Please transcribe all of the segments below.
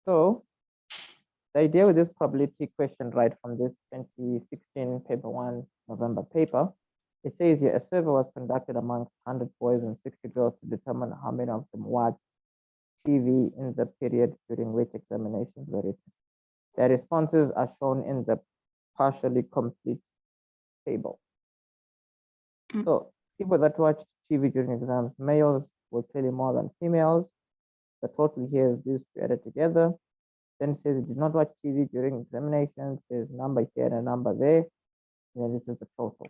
So the idea with this probability question, right, from this 2016 paper 1 November paper, it says here a survey was conducted among 100 boys and 60 girls to determine how many of them watched TV in the period during which examinations were written. Their responses are shown in the partially complete table. So people that watched TV during exams, males were clearly more than females. The total here is these two added together. Then it says it did not watch TV during examinations. There's a number here and a number there. And then this is the total.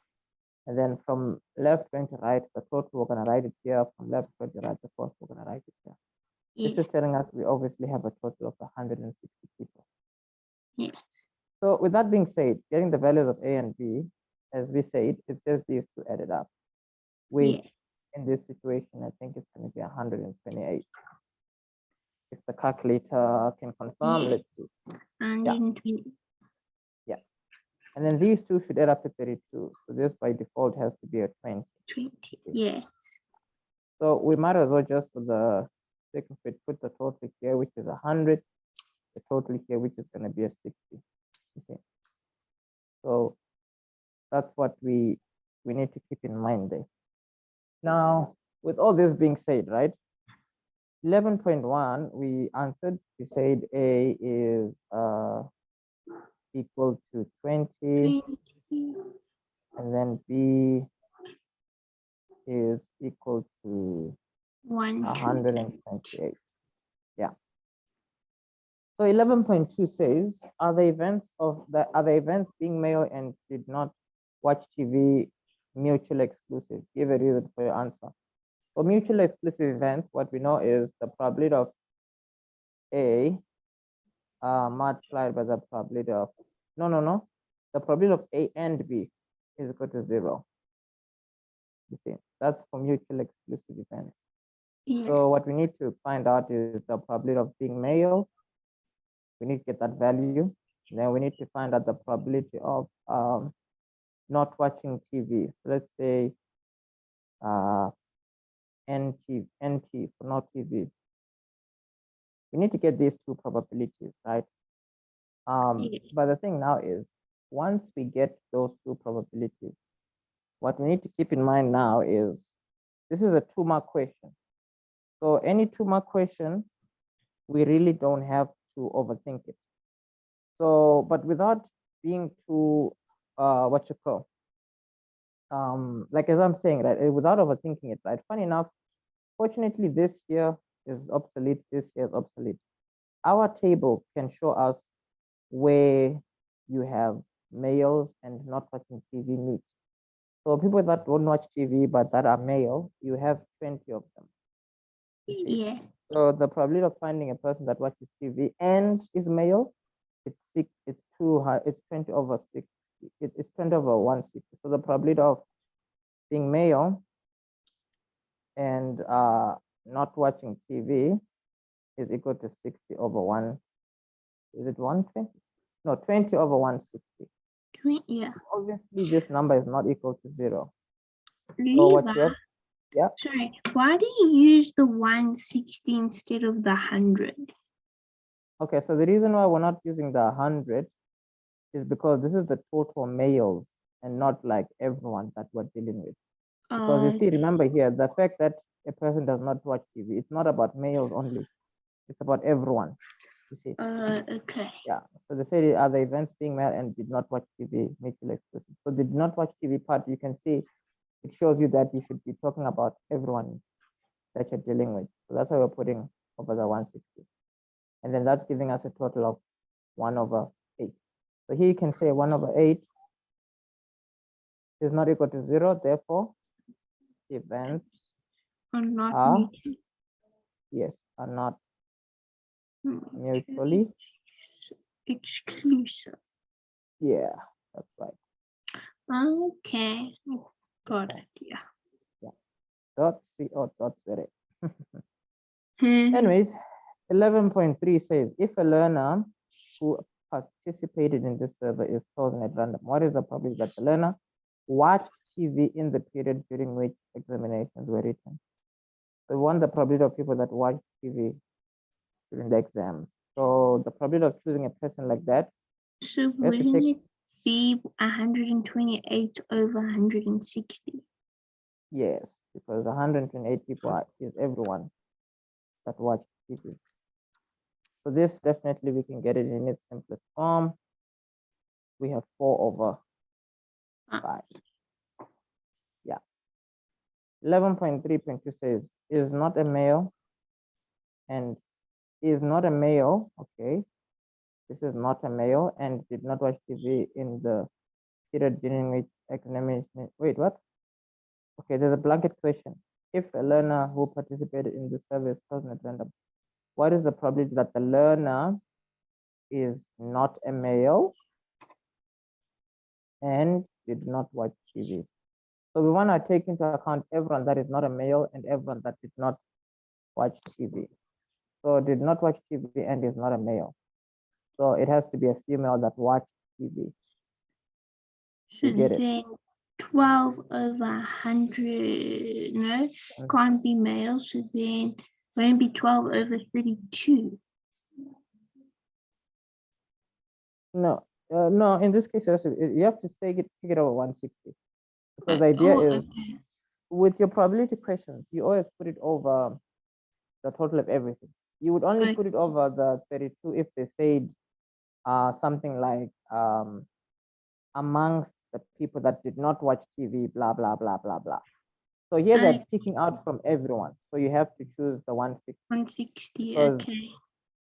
And then from left going to right, the total, we're going to write it here. From left going to right, the total, we're going to write it here. This is telling us we obviously have a total of 160 people. Yes. So with that being said, getting the values of A and B, as we said, it's just these two added up, which in this situation, I think it's going to be 128. If the calculator can confirm, let's see. 120. Yeah. And then these two should add up to 32. So this by default has to be a 20. 20, yes. So we might as well just for the sake of it, put the total here, which is 100, the total here, which is going to be a 60. You see? So that's what we need to keep in mind there. Now, with all this being said, right? 11.1, we answered, we said A is equal to 20, and then B is equal to 128. Yeah. So 11.2 says, are the events being male and did not watch TV mutually exclusive? Give a reason for your answer. For mutually exclusive events, what we know is the probability of A multiplied by the probability of, the probability of A and B is equal to 0. You see, that's for mutually exclusive events. Yeah. So what we need to find out is the probability of being male. We need to get that value. Then we need to find out the probability of not watching TV. So let's say NT for not TV. We need to get these two probabilities, right? But the thing now is, once we get those two probabilities, what we need to keep in mind now is this is a 2-mark question. So any 2-mark question, we really don't have to overthink it. So, but without being too, like as I'm saying, right, without overthinking it, right? Funny enough, fortunately, this year is obsolete. This year is obsolete. Our table can show us where you have males and not watching TV meet. So people that don't watch TV but that are male, you have 20 of them. Yeah. So the probability of finding a person that watches TV and is male, it's too high. It's 20 over 60. It's 20 over 160. So the probability of being male and not watching TV is equal to 60 over 1. Is it 120? No, 20 over 160. Yeah. Obviously, this number is not equal to 0. Levi, so what you have, yeah. Sorry, why do you use the 160 instead of the 100? Okay, so the reason why we're not using the 100 is because this is the total males and not like everyone that we're dealing with. Because you see, remember here, the fact that a person does not watch TV, it's not about males only. It's about everyone. You see. Okay. Yeah. So they say are the events being male and did not watch TV mutually exclusive. So did not watch TV part, you can see it shows you that you should be talking about everyone that you're dealing with. So that's why we're putting over the 160. And then that's giving us a total of 1 over 8. So here you can say 1 over 8 is not equal to 0. Therefore, events are not mutually exclusive. Yeah, that's right. Okay, got it. Yeah. Dot .co.za. Anyways, 11.3 says if a learner who participated in this survey is chosen at random, what is the probability that the learner watched TV in the period during which examinations were written? So we want the probability of people that watch TV during the exams. So the probability of choosing a person like that, So we have to wouldn't take, it be 128 over 160? yes, because 128 people is everyone that watch TV. So this definitely we can get it in its simplest form. We have 4 over 5. Yeah. 11.3.2 says is not a male and is not a male. Okay. This is not a male and did not watch TV in the period during which examination. Wait, what? Okay, there's a blanket question. If a learner who participated in the survey is chosen at random, what is the probability that the learner is not a male and did not watch TV? So we want to take into account everyone that is not a male and everyone that did not watch TV. So did not watch TV and is not a male. So it has to be a female that watched TV. So You get it? then 12 over 100, no, can't be male. So then won't be 12 over 32. No, no. In this case, you have to take it over 160 because the idea is okay. with your probability questions, you always put it over the total of everything. You would only Right. put it over the 32 if they said something like amongst the people that did not watch TV, blah, blah, blah, blah, blah. So here they're picking out from everyone. So you have to choose the 160. 160, because, okay.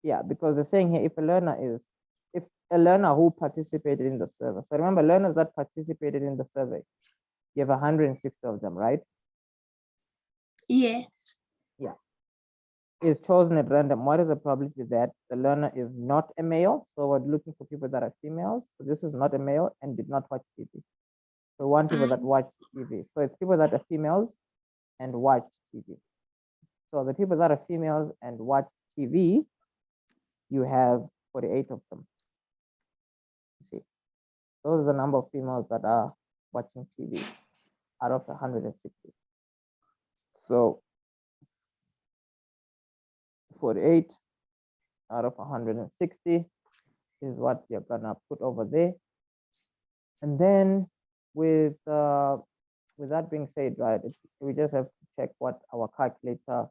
yeah, because they're saying here if a learner who participated in the survey. So remember, learners that participated in the survey, you have 160 of them, right? Yes. Yeah. Is chosen at random. What is the probability that the learner is not a male? So we're looking for people that are females. So this is not a male and did not watch TV. So we want people that watch TV. So it's people that are females and watch TV. So the people that are females and watch TV, you have 48 of them. You see, those are the number of females that are watching TV out of 160. So 48 out of 160 is what you're gonna put over there. And then with that being said, right, we just have to check what our calculator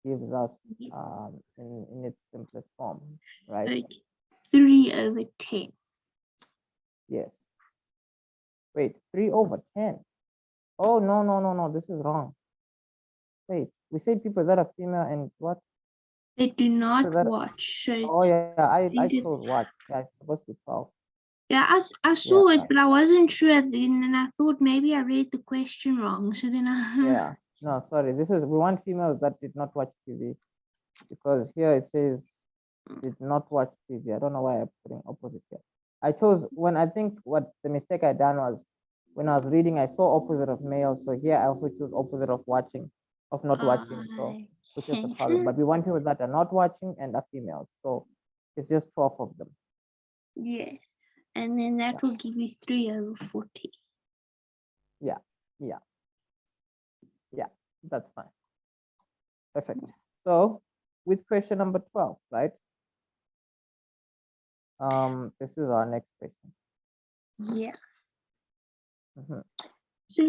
gives us in its simplest form, right? Okay. 3 over 10. Yes. Wait, 3 over 10. Oh, no, this is wrong. Wait, we said people that are female and what? They do not that, watch. So oh yeah, I think chose watch. Yeah, it's supposed to be 12. yeah, I saw it, but I wasn't sure then, and I thought maybe I read the question wrong. So then I Yeah, no, sorry. We want females that did not watch TV because here it says did not watch TV. I don't know why I'm putting opposite here. I chose when I think what the mistake I done was when I was reading, I saw opposite of male. So here I also choose opposite of watching, of not watching. So which is the problem. But we want people that are not watching and are females. So it's just 12 of them. yes, and then that will give you 3 over 40. Yeah, that's fine. Perfect. So with question number 12, right? This is our next question. Yeah. Mhm. So